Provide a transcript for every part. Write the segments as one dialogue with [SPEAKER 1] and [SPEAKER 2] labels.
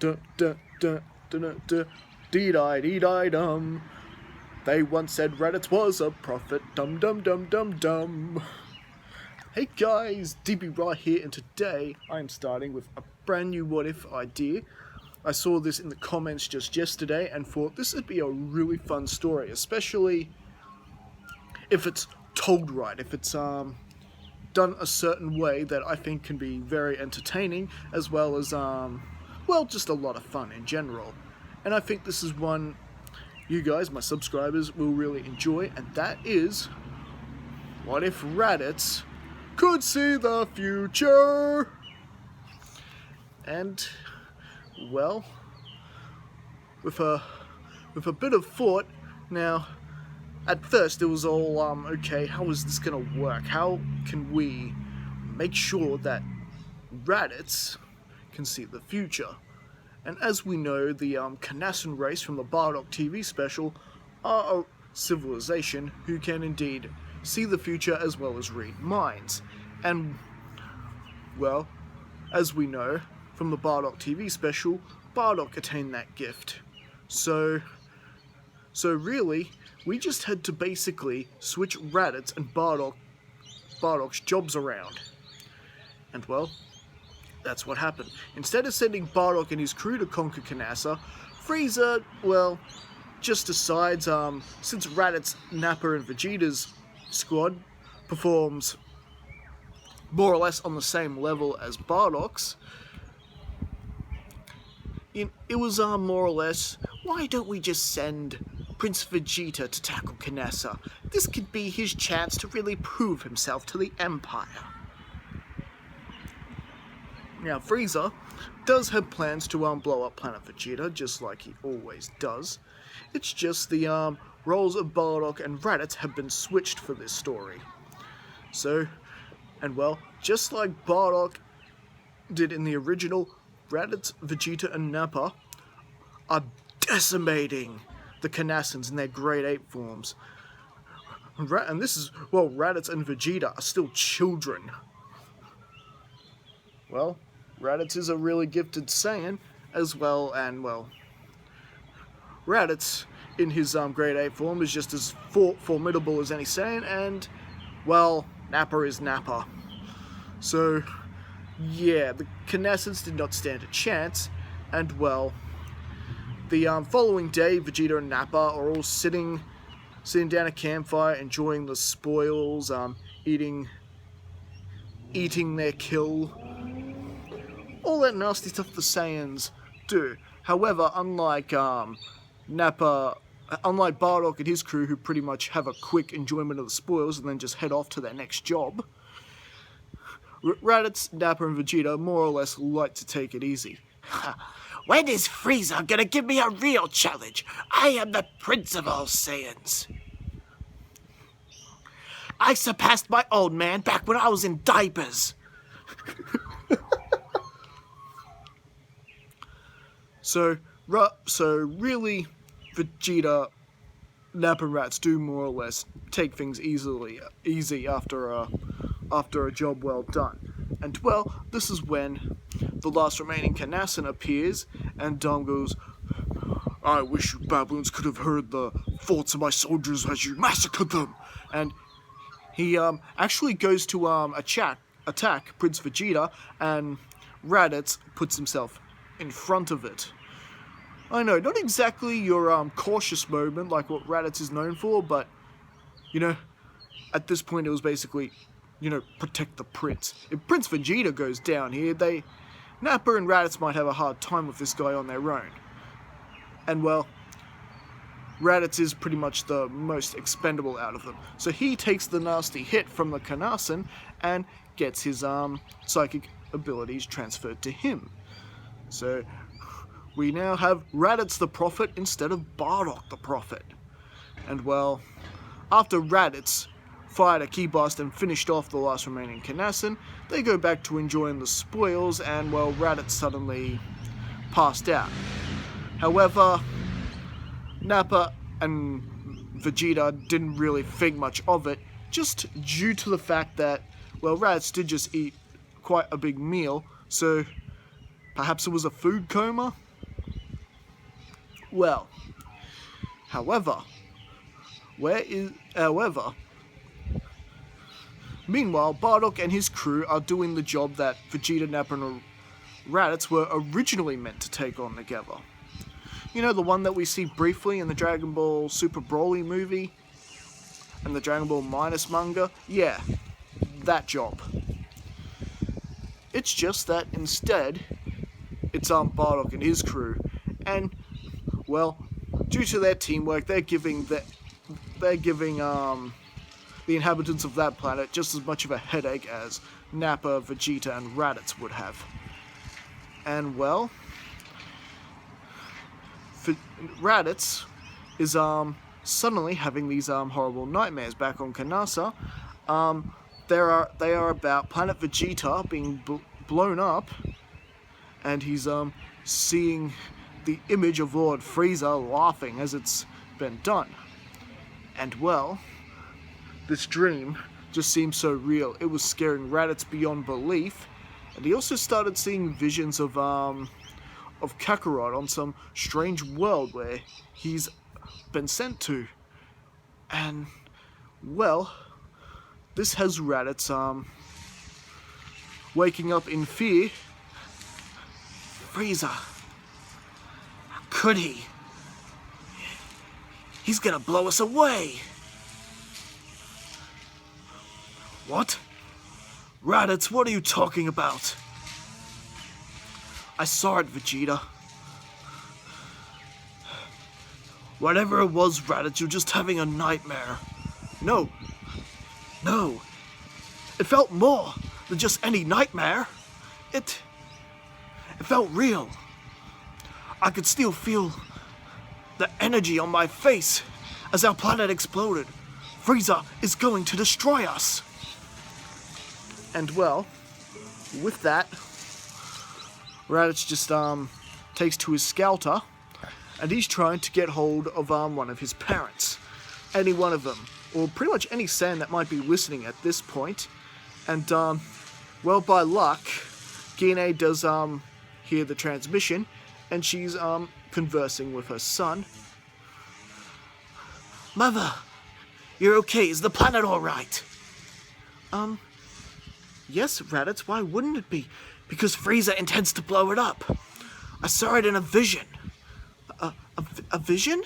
[SPEAKER 1] dun dun dun dun dun dun dee-di-dee-di-dum. They once said Raditz was a prophet. Dum dum dum dum dum. Hey guys, DB right here, and today I'm starting with a brand new what if idea. I saw this in the comments just yesterday and thought this would be a really fun story, especially if it's told right, if it's done a certain way that I think can be very entertaining, as well as well, just a lot of fun in general. And I think this is one you guys, my subscribers, will really enjoy, and that is, what if Raditz could see the future? And, well, with a bit of thought, now, at first it was all, okay, how is this gonna work? How can we make sure that Raditz can see the future? And as we know, the Kanassan race from the Bardocks TV special are a civilization who can indeed see the future as well as read minds. And, well, as we know from the Bardocks TV special, Bardocks attained that gift. So really, we just had to basically switch Raditz and Bardocks' jobs around. And, well, that's what happened. Instead of sending Bardocks and his crew to conquer Kanassa, Frieza, well, just decides, since Raditz, Nappa, and Vegeta's squad performs more or less on the same level as Bardocks, it was more or less, why don't we just send Prince Vegeta to tackle Kanassa? This could be his chance to really prove himself to the Empire. Now, Frieza does have plans to blow up Planet Vegeta, just like he always does. It's just the roles of Bardocks and Raditz have been switched for this story. So, and well, just like Bardocks did in the original, Raditz, Vegeta, and Nappa are decimating the Kanassans in their Grade 8 forms. And this is, well, Raditz and Vegeta are still children. Well, Raditz is a really gifted Saiyan as well, and, well, Raditz in his Grade 8 form is just as formidable as any Saiyan, and, well, Nappa is Nappa. So, yeah, the Kanassans did not stand a chance, and, well, the following day, Vegeta and Nappa are all sitting down a campfire, enjoying the spoils, eating their kill, all that nasty stuff the Saiyans do. However, unlike Nappa, unlike Bardocks and his crew, who pretty much have a quick enjoyment of the spoils and then just head off to their next job, Raditz, Nappa, and Vegeta more or less like to take it easy.
[SPEAKER 2] When is Frieza gonna give me a real challenge? I am the Prince of all Saiyans. I surpassed my old man back when I was in diapers.
[SPEAKER 1] So really, Vegeta, Nappa, and Raditz do more or less take things easy after a job well done. And, well, this is when the last remaining Kanassan appears, and Dom goes, "I wish you baboons could have heard the thoughts of my soldiers as you massacred them." And he actually goes to attack Prince Vegeta, and Raditz puts himself in front of it. I know, not exactly your cautious moment like what Raditz is known for, but, you know, at this point it was basically, you know, protect the prince. If Prince Vegeta goes down here, Nappa and Raditz might have a hard time with this guy on their own. And, well, Raditz is pretty much the most expendable out of them. So he takes the nasty hit from the Kanassan and gets his psychic abilities transferred to him. So we now have Raditz the Prophet instead of Bardocks the Prophet. And, well, after Raditz fired a key blast and finished off the last remaining Kanassan, they go back to enjoying the spoils, and, well, Raditz suddenly passed out. However, Nappa and Vegeta didn't really think much of it, just due to the fact that, well, Raditz did just eat quite a big meal, so perhaps it was a food coma? Well, however, meanwhile, Bardock and his crew are doing the job that Vegeta, Nappa, and Raditz were originally meant to take on together. You know, the one that we see briefly in the Dragon Ball Super Broly movie and the Dragon Ball Minus manga? Yeah, that job. It's just that instead, it's Bardock and his crew, and well, due to their teamwork, they're giving the inhabitants of that planet just as much of a headache as Nappa, Vegeta, and Raditz would have. And well, Raditz is suddenly having these horrible nightmares back on Kanassa. They are about planet Vegeta being blown up, and he's seeing the image of Lord Frieza laughing as it's been done. And well, this dream just seemed so real. It was scaring Raditz beyond belief, and he also started seeing visions of Kakarot on some strange world where he's been sent to. And well, this has Raditz waking up in fear.
[SPEAKER 2] Frieza. Could he? He's gonna blow us away. What? Raditz, what are you talking about? I saw it, Vegeta. Whatever it was, Raditz, you're just having a nightmare. No. It felt more than just any nightmare. It felt real. I could still feel the energy on my face as our planet exploded. Frieza is going to destroy us.
[SPEAKER 1] And well, with that, Raditz just takes to his scouter, and he's trying to get hold of one of his parents. Any one of them, or pretty much any Saiyan that might be listening at this point. And well, by luck, Gine does hear the transmission, and she's conversing with her son.
[SPEAKER 2] Mother, you're okay. Is the planet all right?
[SPEAKER 1] Yes, Raditz, why wouldn't it be?
[SPEAKER 2] Because Frieza intends to blow it up. I saw it in a vision.
[SPEAKER 1] A vision?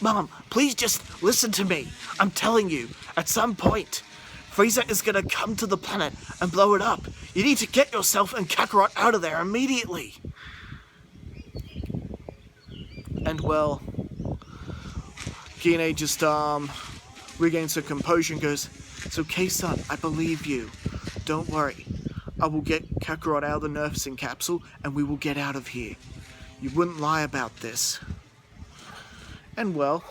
[SPEAKER 2] Mom, please just listen to me. I'm telling you, at some point, Frieza is gonna come to the planet and blow it up. You need to get yourself and Kakarot out of there immediately.
[SPEAKER 1] And well, Gine just regains her composure and goes, "It's okay, son, I believe you. Don't worry. I will get Kakarot out of the nursing capsule and we will get out of here. You wouldn't lie about this." And well,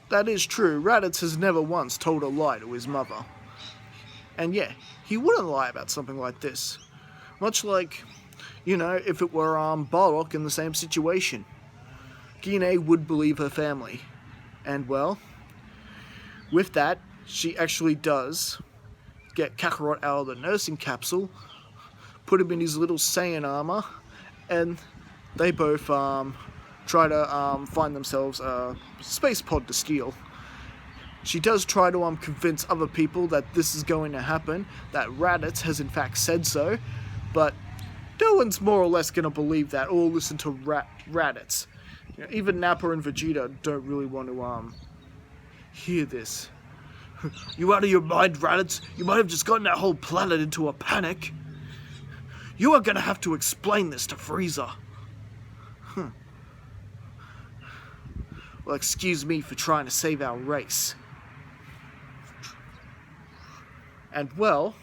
[SPEAKER 1] that is true. Raditz has never once told a lie to his mother. And yeah, he wouldn't lie about something like this. Much like, you know, if it were Bardock in the same situation. Gine would believe her family. And well, with that, she actually does get Kakarot out of the nursing capsule, put him in his little Saiyan armor, and they both try to find themselves a space pod to steal. She does try to convince other people that this is going to happen, that Raditz has in fact said so, but no one's more or less going to believe that or listen to Raditz. You know, even Nappa and Vegeta don't really want to hear this.
[SPEAKER 2] You out of your mind, Raditz? You might have just gotten that whole planet into a panic. You are gonna have to explain this to Frieza.
[SPEAKER 1] Well, excuse me for trying to save our race. And well,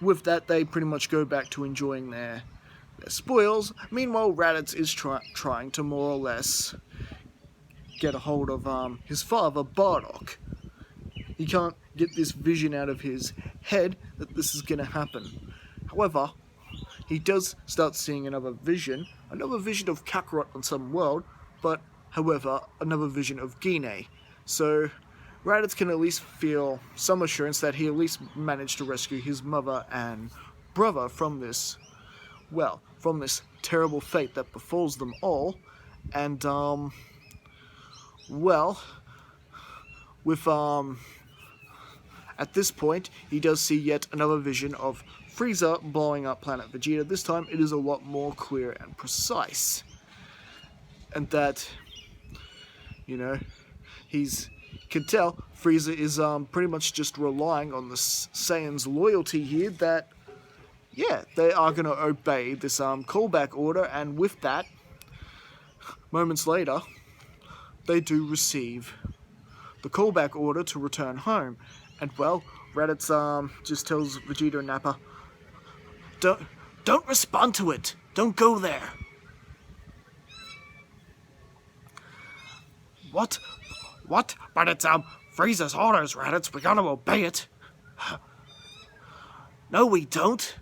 [SPEAKER 1] with that, they pretty much go back to enjoying their spoils. Meanwhile, Raditz is trying to more or less get a hold of his father, Bardock. He can't get this vision out of his head that this is going to happen. However, he does start seeing another vision of Kakarot on some world, but however, another vision of Gine. So Raditz can at least feel some assurance that he at least managed to rescue his mother and brother from this, well, from this terrible fate that befalls them all. And, well, with, at this point, he does see yet another vision of Frieza blowing up planet Vegeta. This time, it is a lot more clear and precise. And that, you know, can tell Frieza is pretty much just relying on the Saiyan's loyalty here, that, yeah, they are going to obey this callback order, and with that, moments later, they do receive the callback order to return home. And, well, Raditz just tells Vegeta and Nappa, Don't respond to it. Don't go there. What? But it's, Frieza's orders, Raditz. We gotta obey it. No, we don't.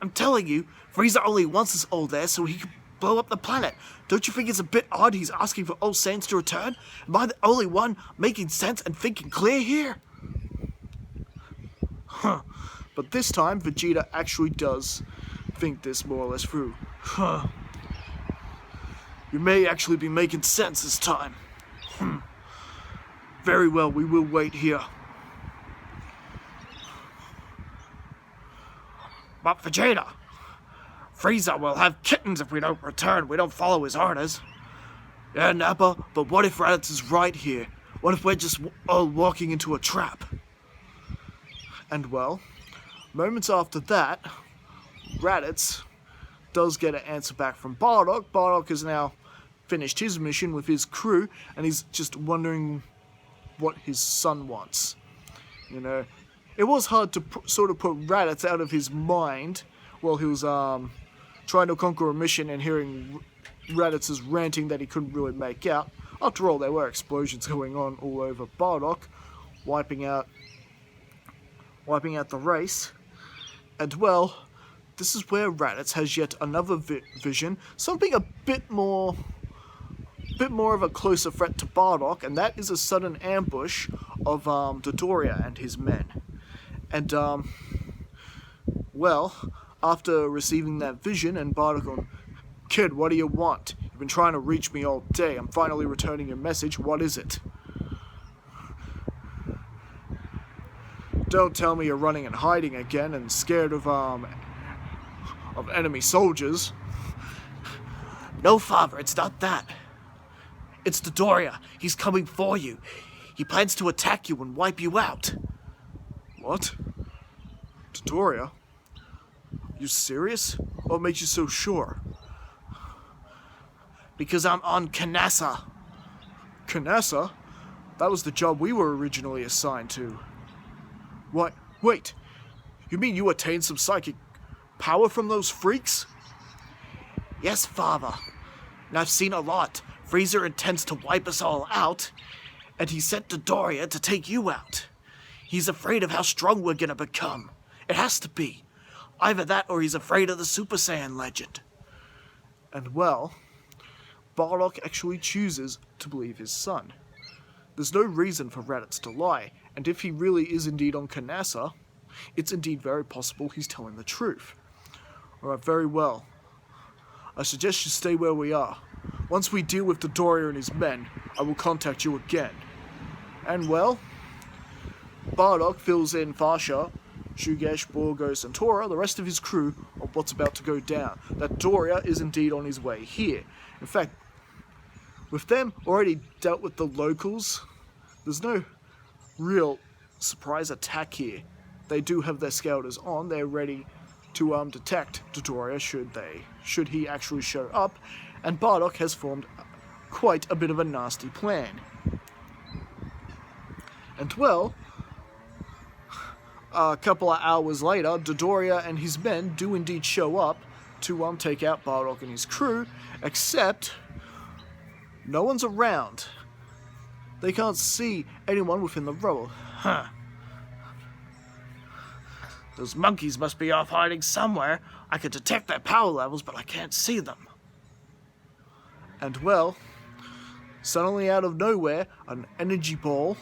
[SPEAKER 1] I'm telling you, Frieza only wants us all there so he can blow up the planet. Don't you think it's a bit odd he's asking for all Saiyans to return? Am I the only one making sense and thinking clear here? Huh. But this time, Vegeta actually does think this more or less through. Huh. You may actually be making sense this time. Very well, we will wait here. But Vegeta, Frieza will have kittens if we don't return. We don't follow his orders. Yeah, Nappa, but what if Raditz is right here? What if we're just all walking into a trap? And well, moments after that, Raditz does get an answer back from Bardock. Bardock has now finished his mission with his crew, and he's just wondering what his son wants. You know, it was hard to sort of put Raditz out of his mind while he was trying to conquer a mission and hearing Raditz's ranting that he couldn't really make out. After all, there were explosions going on all over Bardock, wiping out the race. And well, this is where Raditz has yet another vision, something a bit more of a closer threat to Bardock, and that is a sudden ambush of Dodoria and his men. And well, after receiving that vision, and Bardock going, Kid, what do you want? You've been trying to reach me all day. I'm finally returning your message. What is it? Don't tell me you're running and hiding again and scared of enemy soldiers. No, father, it's not that. It's Dodoria. He's coming for you. He plans to attack you and wipe you out. What? Dodoria? You serious? What makes you so sure? Because I'm on Kanassa. Kanassa? That was the job we were originally assigned to. What? Wait. You mean you attained some psychic power from those freaks? Yes, father. And I've seen a lot. Frieza intends to wipe us all out, and he sent Dodoria to take you out. He's afraid of how strong we're gonna become. It has to be. Either that or he's afraid of the Super Saiyan legend. And well, Bardock actually chooses to believe his son. There's no reason for Raditz to lie, and if he really is indeed on Kanassa, it's indeed very possible he's telling the truth. Alright, very well. I suggest you stay where we are. Once we deal with Dodoria and his men, I will contact you again. And well, Bardock fills in Fasha, Shugesh, Borgos, and Tora, the rest of his crew, of what's about to go down. That Doria is indeed on his way here. In fact, with them already dealt with the locals, there's no real surprise attack here. They do have their scouters on. They're ready to detect Dodoria should he actually show up, and Bardock has formed quite a bit of a nasty plan. And well, a couple of hours later, Dodoria and his men do indeed show up to take out Bardock and his crew, except no one's around. They can't see anyone within the rubble. Huh. Those monkeys must be off hiding somewhere. I can detect their power levels, but I can't see them. And well, suddenly out of nowhere, an energy ball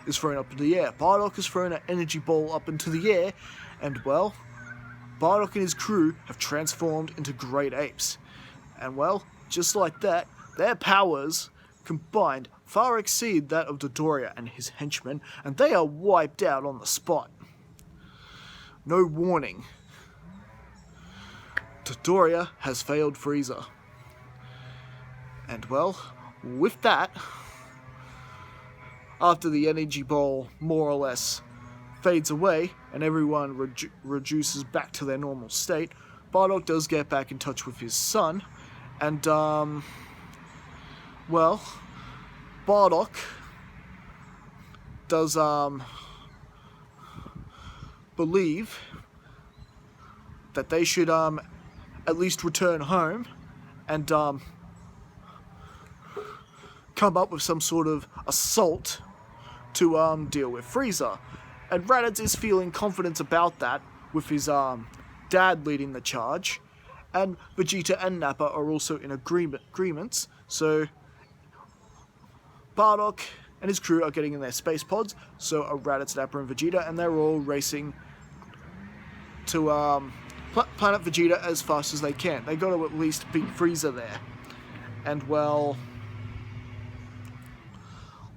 [SPEAKER 1] is thrown up into the air. Bardock is throwing an energy ball up into the air, and well, Bardock and his crew have transformed into great apes. And well, just like that, their powers combined far exceed that of Dodoria and his henchmen, and they are wiped out on the spot. No warning. Dodoria has failed Frieza. And well, with that, after the energy ball more or less fades away and everyone reduces back to their normal state, Bardock does get back in touch with his son, and well, Bardock does believe that they should at least return home and come up with some sort of assault to deal with Frieza. And Raditz is feeling confident about that with his dad leading the charge, and Vegeta and Nappa are also in agreements. So Bardock and his crew are getting in their space pods, so are Raditz, Nappa, and Vegeta, and they're all racing to Planet Vegeta as fast as they can. They got to at least beat Frieza there. And well,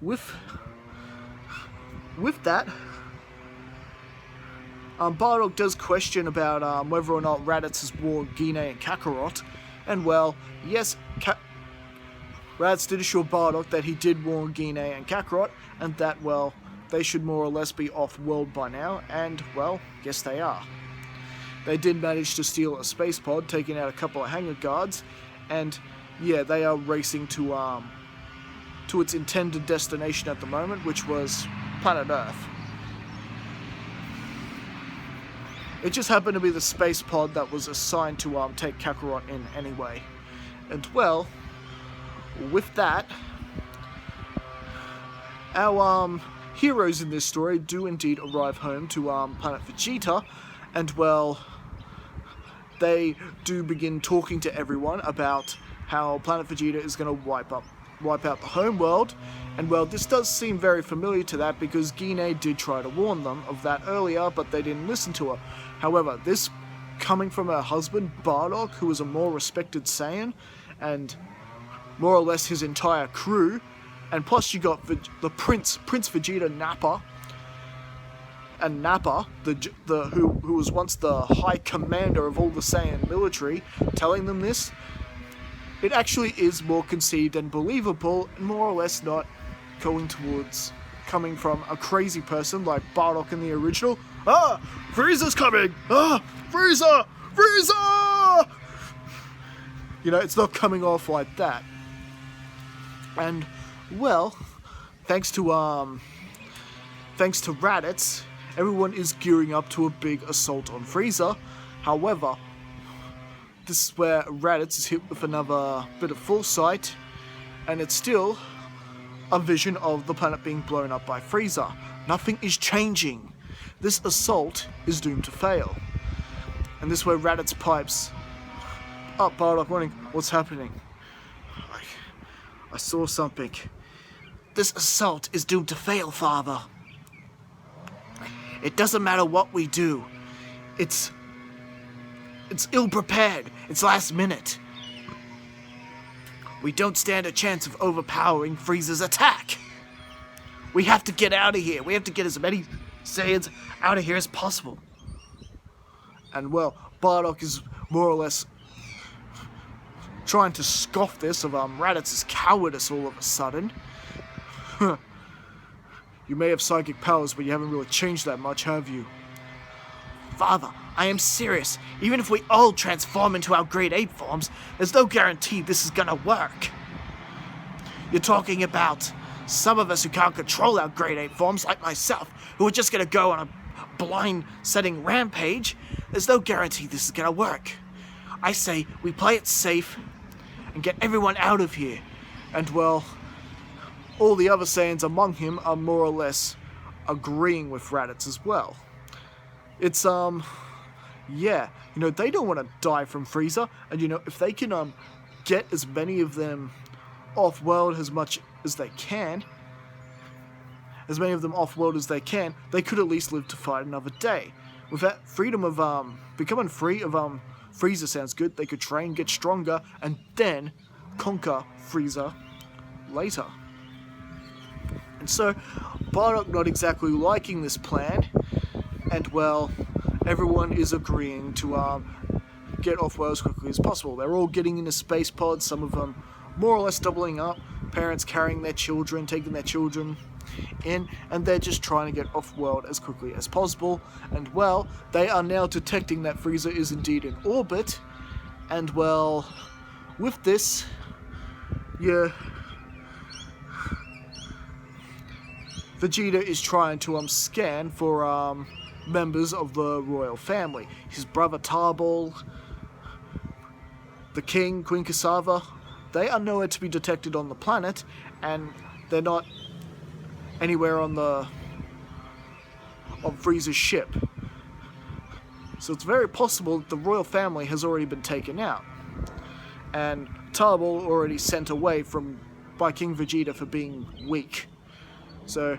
[SPEAKER 1] with that, Bardock does question about whether or not Raditz has warned Guinea and Kakarot, and well, yes, Raditz did assure Bardock that he did warn Guinea and Kakarot, and that, well, they should more or less be off-world by now, and, well, yes they are. They did manage to steal a space pod, taking out a couple of hangar guards, and, yeah, they are racing to its intended destination at the moment, which was planet Earth. It just happened to be the space pod that was assigned to take Kakarot in anyway. And well, with that, our heroes in this story do indeed arrive home to Planet Vegeta, and well, they do begin talking to everyone about how Planet Vegeta is going to wipe out the home world. And well, this does seem very familiar to that, because Guinea did try to warn them of that earlier, but they didn't listen to her. However, this coming from her husband, Bardock, who is a more respected Saiyan, and more or less his entire crew, and plus you got the Prince Vegeta Nappa, and Nappa, who was once the high commander of all the Saiyan military, telling them this, it actually is more conceived and believable, and more or less not coming from a crazy person like Bardock in the original. Ah! Frieza's coming! Ah! Frieza! Frieza! You know, it's not coming off like that. And, well, thanks to Raditz, everyone is gearing up to a big assault on Frieza. However, this is where Raditz is hit with another bit of foresight, and it's still a vision of the planet being blown up by Frieza. Nothing is changing. This assault is doomed to fail. And this is where Raditz pipes up Bardock, warning, what's happening? I saw something. This assault is doomed to fail, Father. It doesn't matter what we do. It's ill-prepared. It's last minute. We don't stand a chance of overpowering Frieza's attack. We have to get out of here. We have to get as many Saiyans out of here as possible. And well, Bardock is more or less trying to scoff this of Raditz's cowardice all of a sudden. You may have psychic powers, but you haven't really changed that much, have you? Father, I am serious. Even if we all transform into our grade 8 forms, there's no guarantee this is gonna work. You're talking about some of us who can't control our grade 8 forms, like myself, who are just gonna go on a blind-setting rampage. There's no guarantee this is gonna work. I say we play it safe and get everyone out of here. And well, all the other Saiyans among him are more or less agreeing with Raditz as well. It's, yeah, you know, they don't want to die from Frieza, and you know, if they can, get as many of them off-world as much as they can, they could at least live to fight another day. with that freedom of becoming free of Frieza sounds good. They could train, get stronger, and then conquer Frieza later. And so Bardock not exactly liking this plan, and well, everyone is agreeing to get off world as quickly as possible. They're all getting into space pods, some of them more or less doubling up, parents carrying their children, taking their children in, and they're just trying to get off world as quickly as possible. And well, they are now detecting that Frieza is indeed in orbit, and well, with this, Vegeta is trying to scan for members of the royal family. His brother Tarball, the king, Queen Cassava, they are nowhere to be detected on the planet, and they're not anywhere on Frieza's ship. So it's very possible that the royal family has already been taken out, and Tarball already sent away by King Vegeta for being weak. So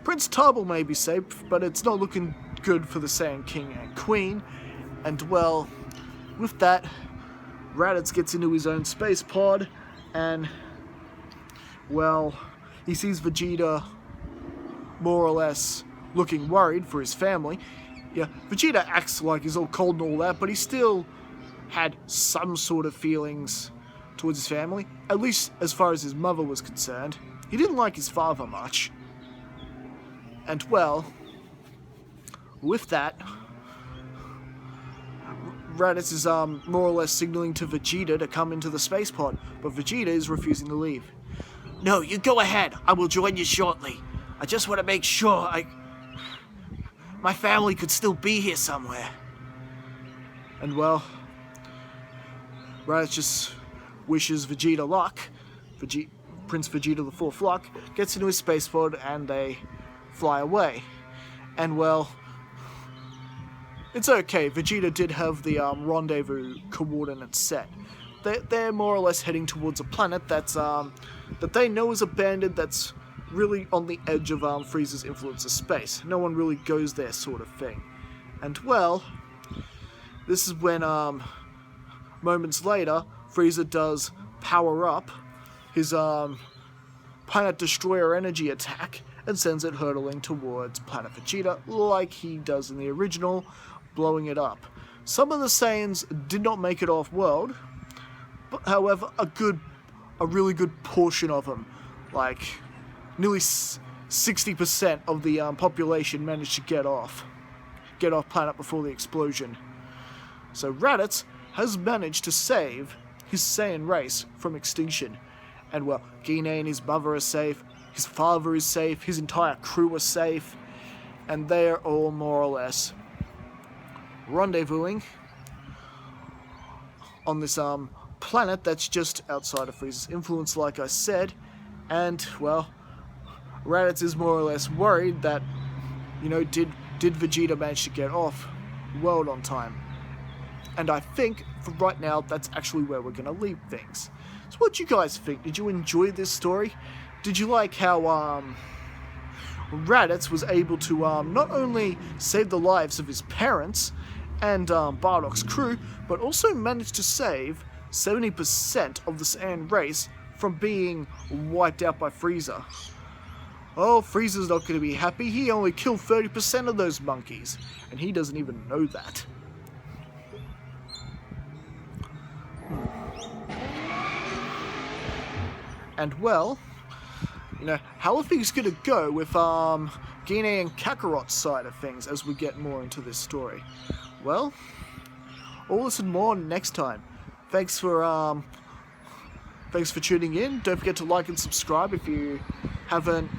[SPEAKER 1] Prince Tarball may be safe, but it's not looking good for the Saiyan King and Queen. And well, with that, Raditz gets into his own space pod, and well, he sees Vegeta more or less looking worried for his family. Yeah, Vegeta acts like he's all cold and all that, but he still had some sort of feelings towards his family, at least as far as his mother was concerned. He didn't like his father much. And well, with that, Raditz is more or less signaling to Vegeta to come into the space pod, but Vegeta is refusing to leave.
[SPEAKER 2] No, you go ahead. I will join you shortly. I just want to make sure my family could still be here somewhere.
[SPEAKER 1] And well, Raditz just wishes Vegeta luck. Prince Vegeta the Fourth luck, gets into his space pod, and they fly away. And well, it's okay. Vegeta did have the rendezvous coordinates set. They're more or less heading towards a planet that's that they know is abandoned, that's really on the edge of Frieza's influence of space. No one really goes there, sort of thing. And well, this is when moments later, Frieza does power up his Planet Destroyer energy attack and sends it hurtling towards Planet Vegeta like he does in the original, blowing it up. Some of the Saiyans did not make it off-world, but however, a really good portion of them, like nearly 60% of the population managed to get off planet before the explosion. So Raditz has managed to save his Saiyan race from extinction. And well, Gine and his mother are safe, his father is safe, his entire crew are safe, and they are all more or less rendezvousing on this planet that's just outside of Frieza's influence, like I said. And well, Raditz is more or less worried that, did Vegeta manage to get off world on time? And I think, for right now, that's actually where we're going to leave things. So what do you guys think? Did you enjoy this story? Did you like how Raditz was able to not only save the lives of his parents and Bardocks' crew, but also managed to save 70% of the Saiyan race from being wiped out by Frieza? Oh, Frieza's not going to be happy. He only killed 30% of those monkeys, and he doesn't even know that. And well, how are things going to go with Gine and Kakarot's side of things as we get more into this story? Well, all this and more next time. Thanks for tuning in. Don't forget to like and subscribe if you haven't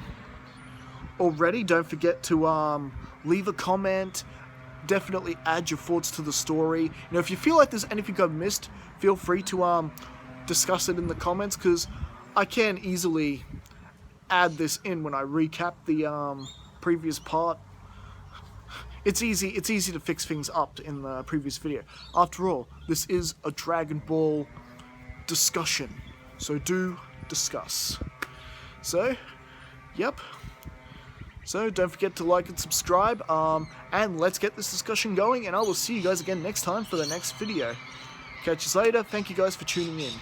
[SPEAKER 1] already. Don't forget to leave a comment. Definitely add your thoughts to the story. If you feel like there's anything I've missed, feel free to discuss it in the comments, because I can easily add this in when I recap the previous part. It's easy to fix things up in the previous video. After all, this is a Dragon Ball discussion, so do discuss. So, yep. So don't forget to like and subscribe, and let's get this discussion going, and I will see you guys again next time for the next video. Catch you later. Thank you guys for tuning in.